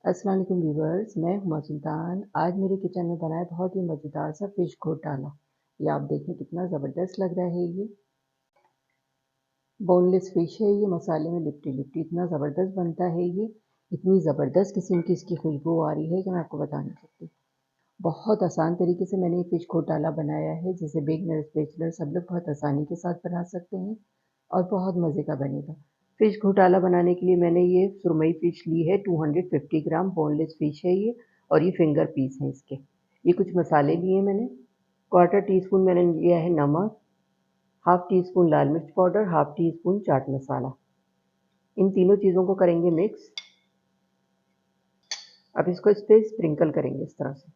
अस्सलाम वालेकुम व्यूअर्स, मैं हुमा सुल्तान। आज मेरे किचन में बना है बहुत ही मज़ेदार सा फ़िश घोटाला। ये आप देखें कितना ज़बरदस्त लग रहा है ये। बोनलेस फ़िश है ये, मसाले में लिपटी-लिपटी इतना ज़बरदस्त बनता है ये। इतनी ज़बरदस्त किस्म की इसकी खुशबू आ रही है कि मैं आपको बता नहीं सकती। बहुत आसान तरीके से मैंने ये फ़िश घोटाला बनाया है, जिसे बिगिनर्स, बैचलर सब लोग बहुत आसानी के साथ बना सकते हैं और बहुत मज़े का बनेगा। फ़िश घोटाला बनाने के लिए मैंने ये सुरमई फ़िश ली है, 250 ग्राम बोनलेस फ़िश है ये, और ये फिंगर पीस हैं इसके। ये कुछ मसाले लिए मैंने, क्वार्टर टी स्पून मैंने लिया है नमक, हाफ़ टी स्पून लाल मिर्च powder, half tea spoon chaat masala. इन तीनों चीज़ों को करेंगे मिक्स। अब इसको इस पे स्प्रिंकल करेंगे इस तरह से।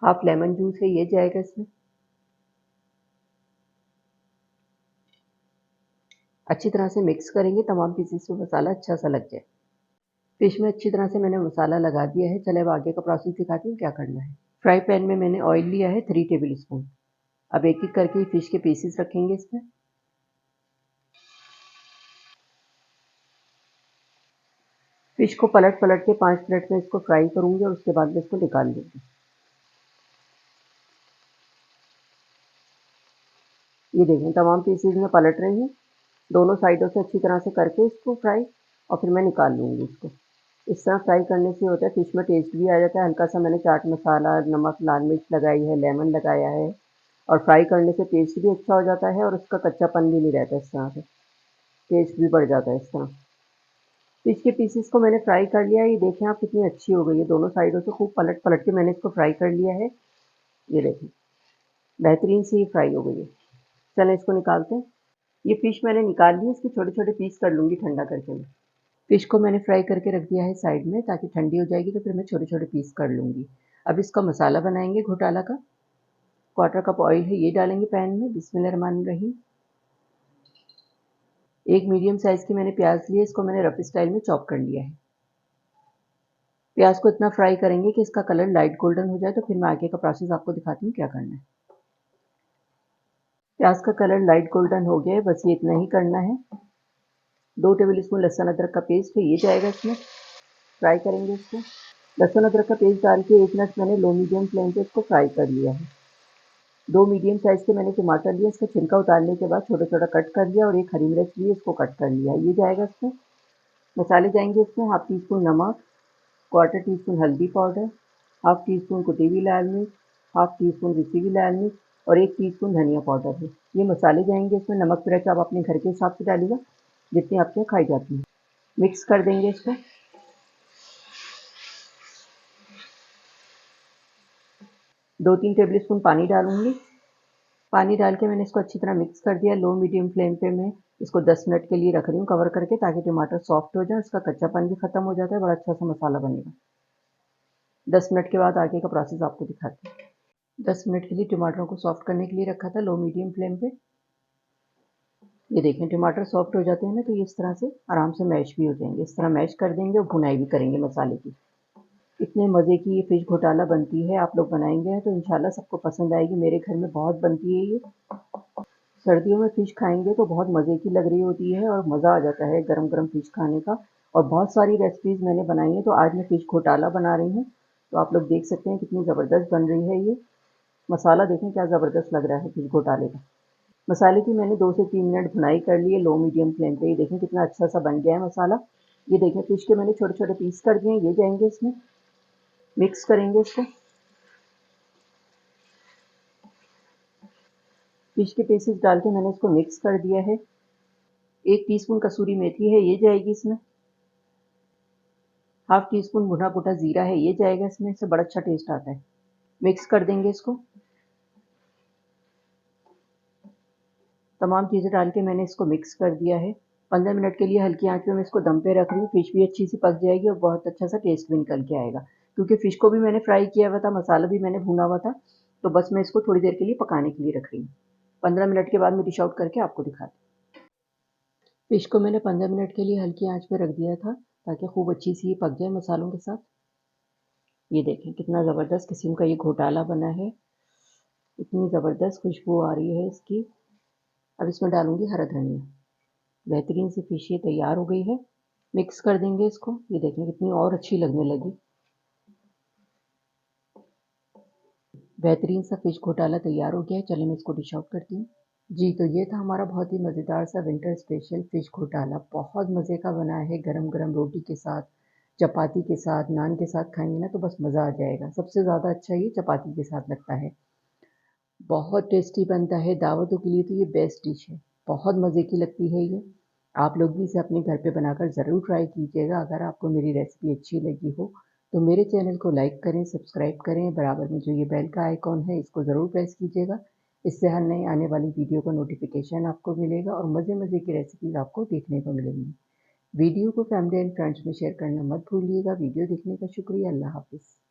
हाफ़ लेमन जूस है ये जाएगा इसमें। अच्छी तरह से मिक्स करेंगे, तमाम पीसेस में मसाला अच्छा सा लग जाए। फिश में अच्छी तरह से मैंने मसाला लगा दिया है। चले अब आगे का प्रोसेस दिखाती हूँ क्या करना है। फ्राई पैन में मैंने ऑयल लिया है 3 टेबल स्पून। अब एक एक करके फिश के पीसेस रखेंगे इसमें। फिश को पलट पलट के 5 मिनट में इसको फ्राई करूंगी और उसके बाद में इसको निकाल लूंगी। ये देखें तमाम पीसेस में पलट रही हूँ, दोनों साइडों से अच्छी तरह से करके इसको फ्राई, और फिर मैं निकाल लूंगी इसको। इस तरह फ्राई करने से होता है फिश में टेस्ट भी आ जाता है। हल्का सा मैंने चाट मसाला, नमक, लाल मिर्च लगाई है, लेमन लगाया है, और फ्राई करने से टेस्ट भी अच्छा हो जाता है और उसका कच्चापन भी नहीं रहता। इस तरह से टेस्ट भी बढ़ जाता है इस तरह। फिश के पीसेस को मैंने फ्राई कर लिया है। ये देखें आप कितनी अच्छी हो गई है, दोनों साइडों से खूब पलट पलट के मैंने इसको फ्राई कर लिया है। ये देखें बेहतरीन से ये फ्राई हो गई है। चलें इसको निकालते हैं। ये फिश मैंने निकाल ली, इसके छोटे छोटे पीस कर लूँगी ठंडा करके मैं। फिश को मैंने फ्राई करके रख दिया है साइड में, ताकि ठंडी हो जाएगी तो फिर मैं छोटे छोटे पीस कर लूँगी। अब इसका मसाला बनाएंगे घोटाला का। क्वार्टर कप ऑयल है ये डालेंगे पैन में। बिस्मिल्लाहिर्रहमानिर्रहीम। एक मीडियम साइज़ की मैंने प्याज ली है, इसको मैंने रफ स्टाइल में चॉप कर लिया है। प्याज को इतना फ्राई करेंगे कि इसका कलर लाइट गोल्डन हो जाए, तो फिर मैं आगे का प्रोसेस आपको दिखाती हूँ क्या करना है। प्याज का कलर लाइट गोल्डन हो गया है, बस ये इतना ही करना है। 2 टेबल स्पून लहसुन अदरक का पेस्ट है ये जाएगा इसमें। फ्राई करेंगे इसको। लहसुन अदरक का पेस्ट डाल के 1 मिनट मैंने लो मीडियम फ्लेम पे इसको फ्राई कर लिया है। 2 मीडियम साइज़ के मैंने टमाटर लिए, इसका छिलका उतारने के बाद छोटा छोटा कट कर लिया, और 1 हरी मिर्च ली, इसको कट कर लिया। ये जाएगा इसमें। मसाले जाएंगे इसमें हाफ़ टी स्पून नमक, क्वार्टर टी स्पून हल्दी पाउडर, हाफ़ टी स्पून कुटी हुई लाल मिर्च, हाफ़ टी स्पून पिसी हुई लाल मिर्च, और 1 टीस्पून धनिया पाउडर है। ये मसाले जाएंगे इसमें। नमक मिर्च आप अपने घर के हिसाब से डालिएगा, जितनी आपके यहाँ खाई जाती है। मिक्स कर देंगे इसको। 2-3 टेबल स्पून पानी डालूंगी। पानी डाल के मैंने इसको अच्छी तरह मिक्स कर दिया। लो मीडियम फ्लेम पे मैं इसको 10 मिनट के लिए रख रही हूँ कवर करके, ताकि टमाटर सॉफ्ट हो जाए, उसका कच्चापन भी खत्म हो जाता है, बड़ा अच्छा सा मसाला बनेगा। 10 मिनट के बाद आगे का प्रोसेस आपको दिखाती हूँ। 10 मिनट के लिए टमाटरों को सॉफ्ट करने के लिए रखा था लो मीडियम फ्लेम पे। ये देखें टमाटर सॉफ्ट हो जाते हैं ना, तो ये इस तरह से आराम से मैश भी हो जाएंगे। इस तरह मैश कर देंगे और भुनाई भी करेंगे मसाले की। इतने मज़े की ये फिश घोटाला बनती है, आप लोग बनाएंगे तो इंशाल्लाह सबको पसंद आएगी। मेरे घर में बहुत बनती है ये। सर्दियों में फ़िश खाएंगे तो बहुत मज़े की लग रही होती है, और मज़ा आ जाता है गरम गरम फ़िश खाने का। और बहुत सारी रेसिपीज़ मैंने बनाई हैं, तो आज मैं फ़िश घोटाला बना रही हूँ। तो आप लोग देख सकते हैं कितनी ज़बरदस्त बन रही है ये। मसाला देखें क्या ज़बरदस्त लग रहा है फ़िश घोटाले का। मसाले की मैंने 2 से 3 मिनट भुनाई कर ली है लो मीडियम फ्लेम पे। ये देखें कितना अच्छा सा बन गया है मसाला। ये देखें फ़िश के मैंने छोटे छोटे पीस कर दिए, ये जाएंगे इसमें। मिक्स करेंगे इसको। फ़िश के पीसेस डाल के मैंने इसको मिक्स कर दिया है। 1 टीस्पून कसूरी मेथी है ये जाएगी इसमें। हाफ़ टी स्पून भुना कुटा ज़ीरा है ये जाएगा इसमें, इससे बड़ा अच्छा टेस्ट आता है। मिक्स कर देंगे इसको। तमाम चीज़ें डाल के मैंने इसको मिक्स कर दिया है। 15 मिनट के लिए हल्की आंच में मैं इसको दम पे रख रही हूँ। फ़िश भी अच्छी सी पक जाएगी और बहुत अच्छा सा टेस्ट भी निकल के आएगा, क्योंकि फ़िश को भी मैंने फ्राई किया हुआ था, मसाला भी मैंने भुना हुआ था। तो बस मैं इसको थोड़ी देर के लिए पकाने के लिए रख रही हूँ। 15 मिनट के बाद मैं डिश आउट करके आपको दिखाती हूँ। फ़िश को मैंने 15 मिनट के लिए हल्की आंच पे रख दिया था, ताकि खूब अच्छी सी पक जाए मसालों के साथ। ये देखें कितना ज़बरदस्त किस्म का ये घोटाला बना है। इतनी ज़बरदस्त खुशबू आ रही है इसकी। अब इसमें डालूंगी हरा धनिया। बेहतरीन सी फिश ये तैयार हो गई है। मिक्स कर देंगे इसको। ये देखें कितनी और अच्छी लगने लगी। बेहतरीन सा फिश घोटाला तैयार हो गया है। चलिए मैं इसको डिश आउट करती हूँ। जी, तो ये था हमारा बहुत ही मज़ेदार सा विंटर स्पेशल फिश घोटाला। बहुत मज़े का बना है, गरम-गरम रोटी के साथ, चपाती के साथ, नान के साथ खाएँगे ना तो बस मज़ा आ जाएगा। सबसे ज़्यादा अच्छा ये चपाती के साथ लगता है। बहुत टेस्टी बनता है, दावतों के लिए तो ये बेस्ट डिश है। बहुत मज़े की लगती है ये। आप लोग भी इसे अपने घर पे बनाकर ज़रूर ट्राई कीजिएगा। अगर आपको मेरी रेसिपी अच्छी लगी हो, तो मेरे चैनल को लाइक करें, सब्सक्राइब करें, बराबर में जो ये बेल का आइकॉन है इसको ज़रूर प्रेस कीजिएगा। इससे हर नई आने वाली वीडियो का नोटिफिकेशन आपको मिलेगा और मज़े-मज़े की रेसिपीज़ आपको देखने को मिलेंगी। वीडियो को फैमिली एंड फ्रेंड्स में शेयर करना मत भूलिएगा। वीडियो देखने का शुक्रिया। अल्लाह हाफ़िज़।